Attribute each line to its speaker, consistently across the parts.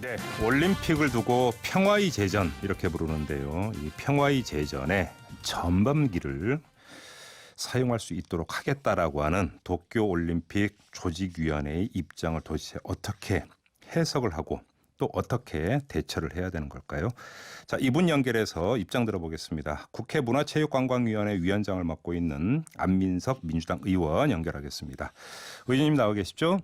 Speaker 1: 네, 올림픽을 두고 평화의 제전 이렇게 부르는데요. 이 평화의 제전에 전범기를 사용할 수 있도록 하겠다라고 하는 도쿄올림픽 조직위원회의 입장을 도대체 어떻게 해석을 하고 또 어떻게 대처를 해야 되는 걸까요? 자, 이분 연결해서 입장 들어보겠습니다. 국회 문화체육관광위원회 위원장을 맡고 있는 안민석 민주당 의원 연결하겠습니다. 의원님 나와 계시죠?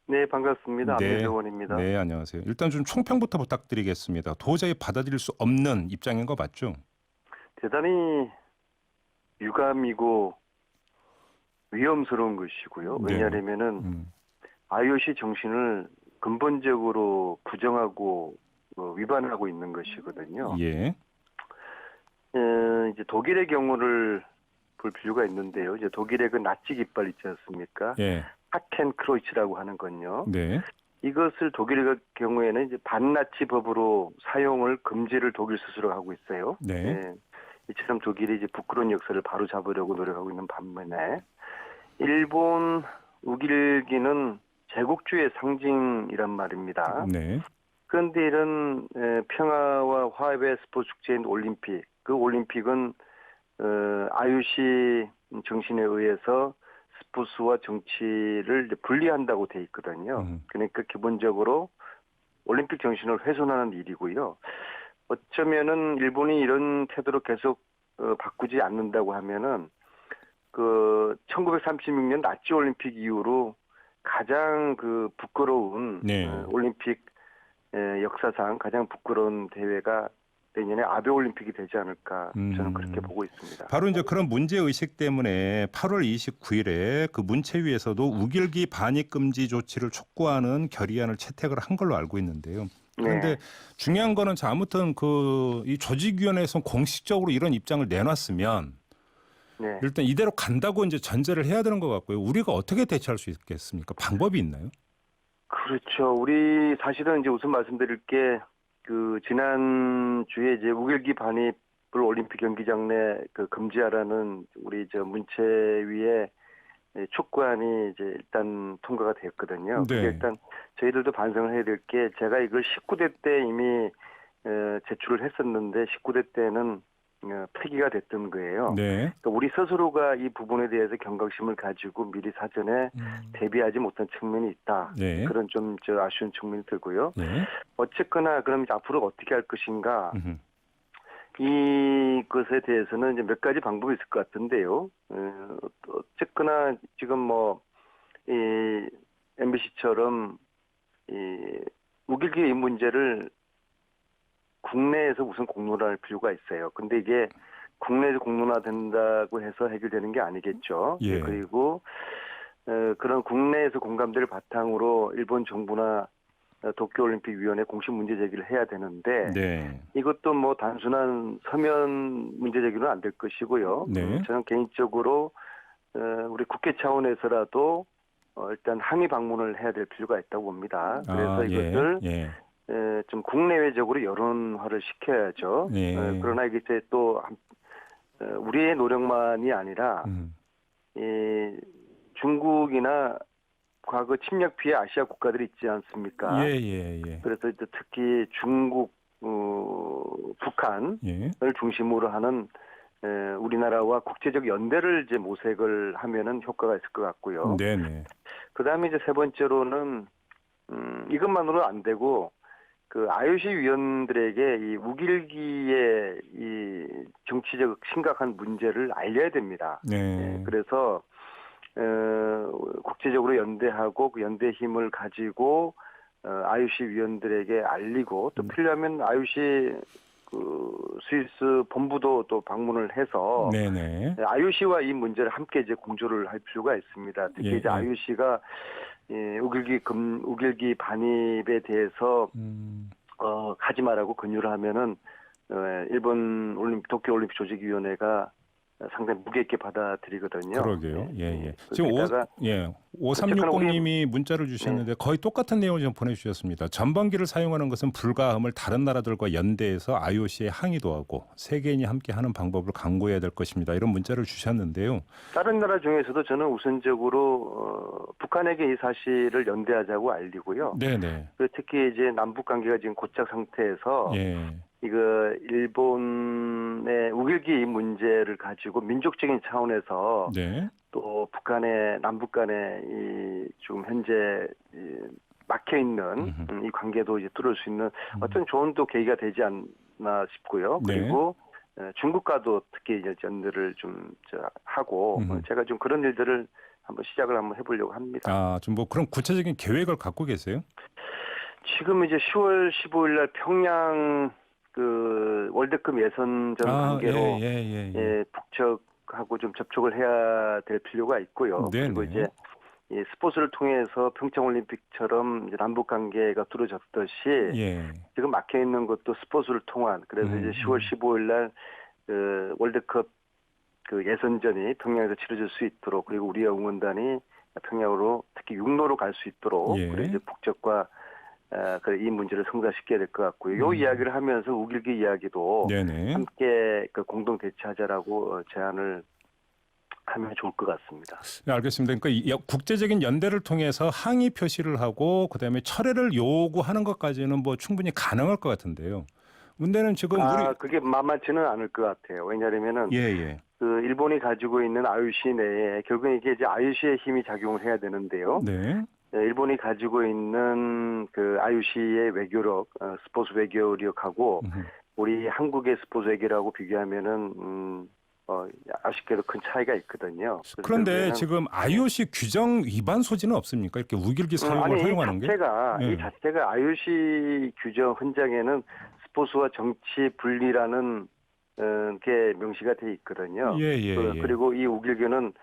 Speaker 2: 네, 반갑습니다. 안민석
Speaker 1: 네.
Speaker 2: 의원입니다.
Speaker 1: 네, 안녕하세요. 일단 좀 총평부터 부탁드리겠습니다. 도저히 받아들일 수 없는 입장인 거 맞죠?
Speaker 2: 대단히 유감이고 위험스러운 것이고요.
Speaker 1: 네.
Speaker 2: 왜냐하면은 IOC 정신을 근본적으로 부정하고 위반하고 있는 것이거든요.
Speaker 1: 예.
Speaker 2: 이제 독일의 경우를 볼 필요가 있는데요. 이제 독일의 그 나치 깃발 있지 않습니까?
Speaker 1: 예.
Speaker 2: 하켄크로이츠라고 하는 건요.
Speaker 1: 네.
Speaker 2: 이것을 독일의 경우에는 이제 반나치 법으로 사용을 금지를 독일 스스로 하고 있어요.
Speaker 1: 네.
Speaker 2: 예. 이처럼 독일이 이제 부끄러운 역사를 바로 잡으려고 노력하고 있는 반면에 일본 우길기는 제국주의 상징이란 말입니다.
Speaker 1: 네.
Speaker 2: 그런데 이런 평화와 화합의 스포츠 축제인 올림픽, 그 올림픽은 IOC 정신에 의해서 스포츠와 정치를 분리한다고 돼 있거든요. 그러니까 기본적으로 올림픽 정신을 훼손하는 일이고요. 어쩌면은 일본이 이런 태도로 계속 바꾸지 않는다고 하면은 그 1936년 나치 올림픽 이후로 가장 그 부끄러운
Speaker 1: 네.
Speaker 2: 올림픽 역사상 가장 부끄러운 대회가 내년에 아베 올림픽이 되지 않을까 저는 그렇게 보고 있습니다.
Speaker 1: 바로 이제 그런 문제 의식 때문에 8월 29일에 그 문체위에서도 우길기 반입 금지 조치를 촉구하는 결의안을 채택을 한 걸로 알고 있는데요. 그런데
Speaker 2: 네.
Speaker 1: 중요한 거는 자 아무튼 그 이 조직위원회에서 공식적으로 이런 입장을 내놨으면
Speaker 2: 네.
Speaker 1: 일단 이대로 간다고 이제 전제를 해야 되는 것 같고요. 우리가 어떻게 대처할 수 있겠습니까? 방법이 있나요?
Speaker 2: 그렇죠. 우리 사실은 이제 우선 말씀드릴 게 그 지난 주에 이제 우길기 반입을 올림픽 경기장 내 그 금지하라는 우리 저 문체위의 촉구안이 이제 일단 통과가 되었거든요.
Speaker 1: 네.
Speaker 2: 근데 일단 저희들도 반성을 해야 될 게 제가 이걸 19대 때 이미 제출을 했었는데 19대 때는 폐기가 됐던 거예요.
Speaker 1: 네.
Speaker 2: 그러니까 우리 스스로가 이 부분에 대해서 경각심을 가지고 미리 사전에 대비하지 못한 측면이 있다.
Speaker 1: 네.
Speaker 2: 그런 좀 저 아쉬운 측면이 들고요.
Speaker 1: 네.
Speaker 2: 어쨌거나 그럼 이제 앞으로 어떻게 할 것인가. 이것에 대해서는 이제 몇 가지 방법이 있을 것 같은데요. 어쨌거나 지금 뭐 이 MBC처럼 이 우길기 이 문제를 국내에서 우선 공론화할 필요가 있어요. 근데 이게 국내에서 공론화된다고 해서 해결되는 게 아니겠죠.
Speaker 1: 예.
Speaker 2: 그리고 그런 국내에서 공감대를 바탕으로 일본 정부나 도쿄올림픽위원회 공식 문제 제기를 해야 되는데
Speaker 1: 네.
Speaker 2: 이것도 뭐 단순한 서면 문제 제기는 안 될 것이고요.
Speaker 1: 네.
Speaker 2: 저는 개인적으로 우리 국회 차원에서라도 일단 항의 방문을 해야 될 필요가 있다고 봅니다. 그래서 이것을
Speaker 1: 예.
Speaker 2: 좀 국내외적으로 여론화를 시켜야죠.
Speaker 1: 예.
Speaker 2: 그러나 이게 이제 또 우리의 노력만이 아니라 이 중국이나 과거 침략 피해 아시아 국가들이 있지 않습니까?
Speaker 1: 예.
Speaker 2: 그래서 이제 특히 중국, 북한을
Speaker 1: 예.
Speaker 2: 중심으로 하는 우리나라와 국제적 연대를 이제 모색을 하면은 효과가 있을 것 같고요.
Speaker 1: 네네.
Speaker 2: 그다음에 이제 세 번째로는 이것만으로는 안 되고 그 IOC 위원들에게 이 우길기의 이 정치적 심각한 문제를 알려야 됩니다.
Speaker 1: 네.
Speaker 2: 그래서 국제적으로 연대하고 그 연대 힘을 가지고 IOC 위원들에게 알리고 또 필요하면 IOC 그 스위스 본부도 또 방문을 해서
Speaker 1: 네네.
Speaker 2: IOC와 이 문제를 함께 이제 공조를 할 필요가 있습니다. 특히 이제 IOC가 우길기 반입에 대해서 하지 말라고 권유를 하면은 일본 도쿄올림픽 조직위원회가 상당히 무게 있게 받아들이거든요.
Speaker 1: 그러게요.
Speaker 2: 네.
Speaker 1: 예, 예. 지금
Speaker 2: 거기다가
Speaker 1: 5360님이 문자를 주셨는데 거의 똑같은 내용을 좀 보내주셨습니다. 전반기를 사용하는 것은 불가함을 다른 나라들과 연대해서 IOC에 항의도 하고 세계인이 함께하는 방법을 강구해야 될 것입니다. 이런 문자를 주셨는데요.
Speaker 2: 다른 나라 중에서도 저는 우선적으로 북한에게 이 사실을 연대하자고 알리고요.
Speaker 1: 네네.
Speaker 2: 특히 이제 남북 관계가 지금 고착 상태에서
Speaker 1: 예.
Speaker 2: 이거 일본의 우길기 문제를 가지고 민족적인 차원에서
Speaker 1: 네.
Speaker 2: 또 북한의 남북 간의 이 지금 현재 막혀 있는 이 관계도 이제 뚫을 수 있는 어떤 좋은 또 계기가 되지 않나 싶고요.
Speaker 1: 네.
Speaker 2: 그리고 중국과도 특히 이제 연대를 좀 하고 제가 좀 그런 일들을 시작을 한번 해보려고 합니다.
Speaker 1: 아, 좀 뭐 그런 구체적인 계획을 갖고 계세요?
Speaker 2: 지금 이제 10월 15일 날 평양 그 월드컵 예선전 관계로 북측하고 좀 접촉을 해야 될 필요가 있고요.
Speaker 1: 네네.
Speaker 2: 그리고 이제 이 스포츠를 통해서 평창올림픽처럼 이제 남북 관계가 뚫어졌듯이 지금 막혀 있는 것도 스포츠를 통한 그래서 이제 10월 15일 날 그 월드컵 그 예선전이 평양에서 치러질 수 있도록 그리고 우리의 응원단이 평양으로 특히 육로로 갈 수 있도록 그리고 이제 북측과 이 문제를 성사시켜야 될 것 같고요. 이 이야기를 하면서 우길기 이야기도 함께 그 공동 대처하자라고 제안을 하면 좋을 것 같습니다.
Speaker 1: 네, 알겠습니다. 그러니까 이 국제적인 연대를 통해서 항의 표시를 하고 그다음에 철회를 요구하는 것까지는 뭐 충분히 가능할 것 같은데요. 문제는 지금
Speaker 2: 그게 만만치는 않을 것 같아요. 왜냐하면은 그 일본이 가지고 있는 IOC 내에 결국 이게 이제 IOC의 힘이 작용을 해야 되는데요.
Speaker 1: 네.
Speaker 2: 일본이 가지고 있는 그 IOC의 외교력, 스포츠 외교력하고 우리 한국의 스포츠 외교라고 비교하면은 아쉽게도 큰 차이가 있거든요.
Speaker 1: 그런데 지금 IOC 규정 위반 소지는 없습니까? 이렇게 우길기 사용을 허용하는 게?
Speaker 2: 이 자체가 IOC 규정 헌장에는 스포츠와 정치 분리라는 게 명시가 돼 있거든요. 그리고 이 우길기는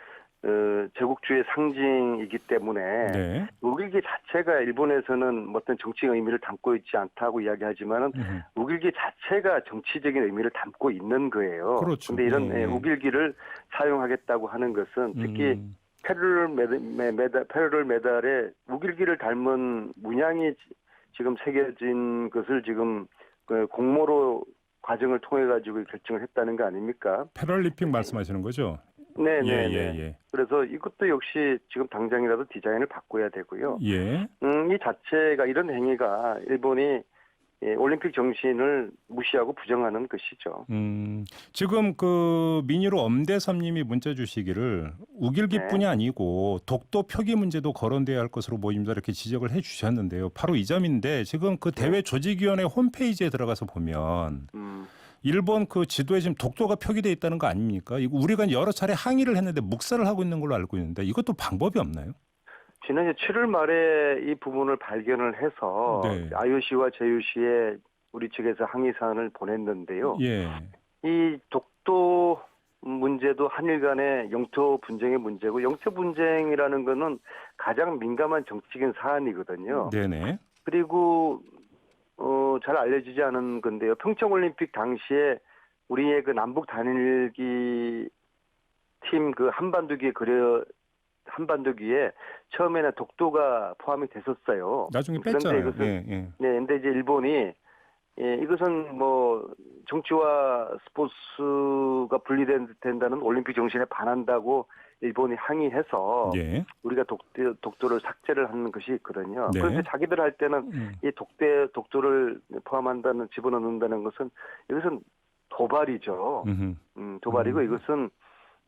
Speaker 2: 제국주의 상징이기 때문에 우길기 자체가 일본에서는 어떤 정치적 의미를 담고 있지 않다고 이야기하지만은 우길기 자체가 정치적인 의미를 담고 있는 거예요.
Speaker 1: 그렇죠.
Speaker 2: 그런데 이런 우길기를 사용하겠다고 하는 것은 특히 패러럴 메달에 우길기를 닮은 문양이 지금 새겨진 것을 지금 공모로 과정을 통해 가지고 결정을 했다는 거 아닙니까?
Speaker 1: 패럴림픽 말씀하시는 거죠?
Speaker 2: 네. 그래서 이것도 역시 지금 당장이라도 디자인을 바꿔야 되고요. 이 자체가 이런 행위가 일본이 올림픽 정신을 무시하고 부정하는 것이죠.
Speaker 1: 지금 그 민희로 엄대섭님이 문자 주시기를 우길기뿐이 아니고 독도 표기 문제도 거론돼야 할 것으로 보입니다. 이렇게 지적을 해주셨는데요. 바로 이 점인데 지금 그 대회 조직위원회 홈페이지에 들어가서 보면 일본 그 지도에 지금 독도가 표기되어 있다는 거 아닙니까? 이거 우리가 여러 차례 항의를 했는데 묵살을 하고 있는 걸로 알고 있는데 이것도 방법이 없나요?
Speaker 2: 지난해 7월 말에 이 부분을 발견을 해서 IOC와 JOC에 우리 측에서 항의 사안을 보냈는데요. 이 독도 문제도 한일 간의 영토 분쟁의 문제고 영토 분쟁이라는 거는 가장 민감한 정치적인 사안이거든요. 그리고 잘 알려지지 않은 건데요. 평창올림픽 당시에 우리의 그 남북 단일기 팀 그 한반도기에 처음에는 독도가 포함이 됐었어요.
Speaker 1: 나중에 뺐잖아요.
Speaker 2: 근데 이제 일본이 이것은 뭐 정치와 스포츠가 분리된다는 올림픽 정신에 반한다고 일본이 항의해서 우리가 독도를 삭제를 하는 것이 있거든요. 그래서 자기들 할 때는 이 독도를 포함한다는 집어넣는다는 것은 이것은 도발이죠. 도발이고 이것은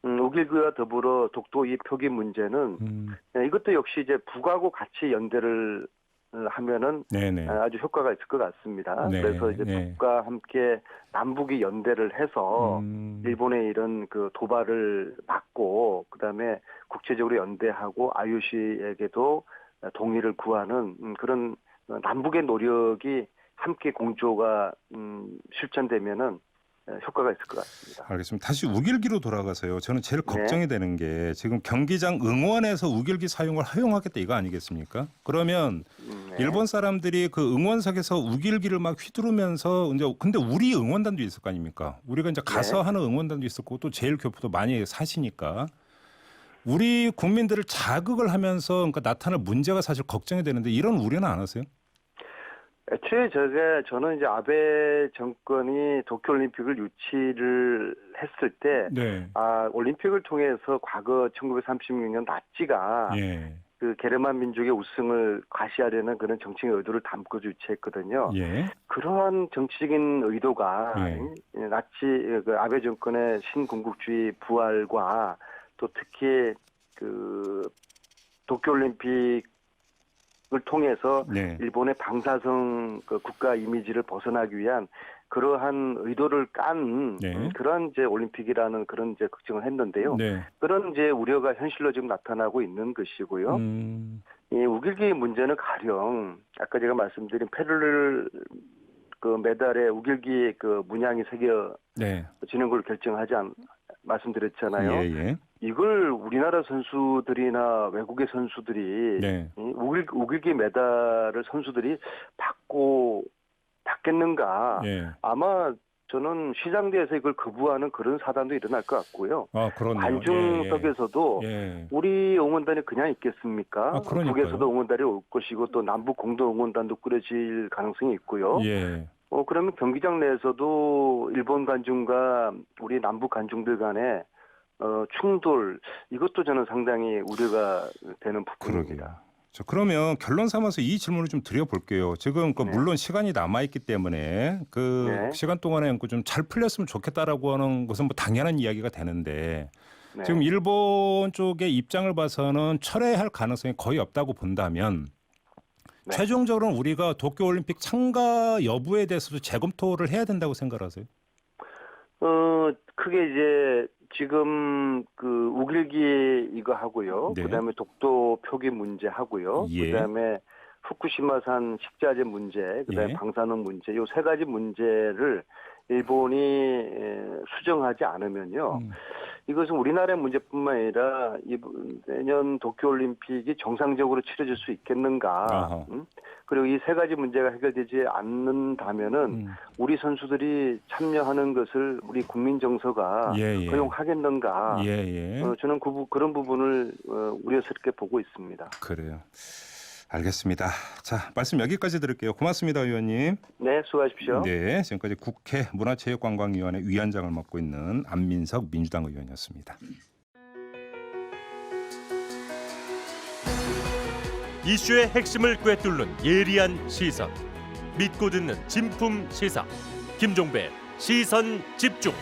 Speaker 2: 우길기와 더불어 독도 이 표기 문제는 이것도 역시 이제 북하고 같이 연대를 하면은 아주 효과가 있을 것 같습니다. 그래서 이제 북과 함께 남북이 연대를 해서 일본의 이런 그 도발을 막고 그다음에 국제적으로 연대하고 IOC에게도 동의를 구하는 그런 남북의 노력이 함께 공조가 실천되면은 효과가 있을 것 같습니다.
Speaker 1: 알겠습니다. 다시 우길기로 돌아가서요. 저는 제일
Speaker 2: 네.
Speaker 1: 걱정이 되는 게 지금 경기장 응원에서 우길기 사용을 허용하겠다 이거 아니겠습니까? 그러면
Speaker 2: 네.
Speaker 1: 일본 사람들이 그 응원석에서 우길기를 막 휘두르면서 이제 근데 우리 응원단도 있을 거 아닙니까? 우리가 이제 가서
Speaker 2: 네.
Speaker 1: 하는 응원단도 있을 거고 또 제일교포도 많이 사시니까 우리 국민들을 자극을 하면서 그러니까 나타날 문제가 사실 걱정이 되는데 이런 우려는 안 하세요?
Speaker 2: 애초에 저는 이제 아베 정권이 도쿄올림픽을 유치를 했을 때,
Speaker 1: 네.
Speaker 2: 올림픽을 통해서 과거 1936년 나치가
Speaker 1: 예.
Speaker 2: 그 게르만 민족의 우승을 과시하려는 그런 정치적 의도를 담고 유치했거든요.
Speaker 1: 예.
Speaker 2: 그러한 정치적인 의도가
Speaker 1: 예.
Speaker 2: 나치 그 아베 정권의 신군국주의 부활과 또 특히 그 도쿄올림픽 을 통해서
Speaker 1: 네.
Speaker 2: 일본의 방사성 그 국가 이미지를 벗어나기 위한 그러한 의도를 깐
Speaker 1: 네.
Speaker 2: 그런 이제 올림픽이라는 그런 이제 걱정을 했는데요.
Speaker 1: 네.
Speaker 2: 그런 이제 우려가 현실로 지금 나타나고 있는 것이고요. 이 우길기 문제는 가령 아까 제가 말씀드린 페르를 그 메달에 우길기 그 문양이
Speaker 1: 네.
Speaker 2: 새겨지는 걸 말씀드렸잖아요.
Speaker 1: 예, 예.
Speaker 2: 이걸 우리나라 선수들이나 외국의 선수들이
Speaker 1: 네.
Speaker 2: 우길기 메달을 선수들이 받겠는가?
Speaker 1: 예.
Speaker 2: 아마 저는 시장대에서 이걸 거부하는 그런 사단도 일어날 것 같고요.
Speaker 1: 그렇네요.
Speaker 2: 관중석에서도
Speaker 1: 예.
Speaker 2: 우리 응원단이 그냥 있겠습니까?
Speaker 1: 그러니까요.
Speaker 2: 북에서도 응원단이 올 것이고 또 남북 공동 응원단도 꾸려질 가능성이 있고요.
Speaker 1: 예.
Speaker 2: 그러면 경기장 내에서도 일본 관중과 우리 남북 관중들 간에 충돌 이것도 저는 상당히 우려가 되는 부분입니다.
Speaker 1: 그러게요. 그러면 결론 삼아서 이 질문을 좀 드려볼게요. 지금
Speaker 2: 네.
Speaker 1: 물론 시간이 남아있기 때문에 그
Speaker 2: 네.
Speaker 1: 시간 동안에 좀 잘 풀렸으면 좋겠다라고 하는 것은 뭐 당연한 이야기가 되는데
Speaker 2: 네.
Speaker 1: 지금 일본 쪽의 입장을 봐서는 철회할 가능성이 거의 없다고 본다면
Speaker 2: 네.
Speaker 1: 최종적으로는 우리가 도쿄올림픽 참가 여부에 대해서도 재검토를 해야 된다고 생각하세요?
Speaker 2: 크게 이제 지금 그 우길기 이거 하고요.
Speaker 1: 네.
Speaker 2: 그다음에 독도 표기 문제 하고요.
Speaker 1: 예.
Speaker 2: 그다음에 후쿠시마산 식자재 문제, 그다음에
Speaker 1: 예.
Speaker 2: 방사능 문제, 요 세 가지 문제를 일본이 수정하지 않으면요. 이것은 우리나라의 문제뿐만 아니라 내년 도쿄올림픽이 정상적으로 치러질 수 있겠는가. 그리고 이 세 가지 문제가 해결되지 않는다면은 우리 선수들이 참여하는 것을 우리 국민 정서가 허용하겠는가. 저는 그런 부분을 우려스럽게 보고 있습니다.
Speaker 1: 그래요. 알겠습니다. 자, 말씀 여기까지 드릴게요. 고맙습니다, 의원님.
Speaker 2: 네, 수고하십시오.
Speaker 1: 네, 지금까지 국회 문화체육관광위원회 위원장을 맡고 있는 안민석 민주당 의원이었습니다.
Speaker 3: 이슈의 핵심을 꿰뚫는 예리한 시선, 믿고 듣는 진품 시사, 김종배 시선 집중.